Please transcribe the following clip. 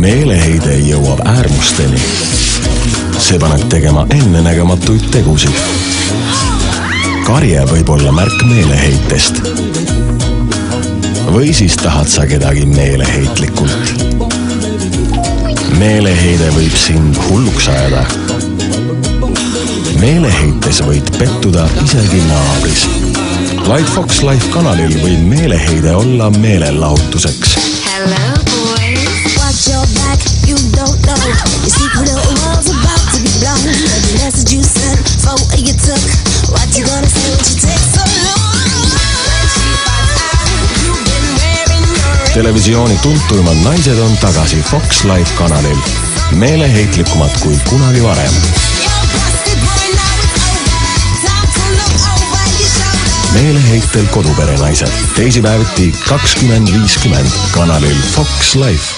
meeleheide jõuab äärmusteni. See paneb tegema ennenägematuid tegusid. Karje võib olla märk meeleheitest. Või siis tahad sa kedagi meeleheitlikult. Meeleheide võib sind hulluks ajada. Meeleheites võid pettuda isegi naabris. Light Fox Life kanalil võib meeleheide olla meelelahutuseks. Hello boys, watch your back, you don't know. Your secret little world's about to be blown. The message you sent, photo you took. What you gonna say when she takes so long? Televisiooni tuntuimad naised on tagasi Fox Life kanalil. Meeleheitlikumad kui kunagi varem. Meeleheitel kodupere naised. Teisipäeviti 20:50 kanalil Fox Life.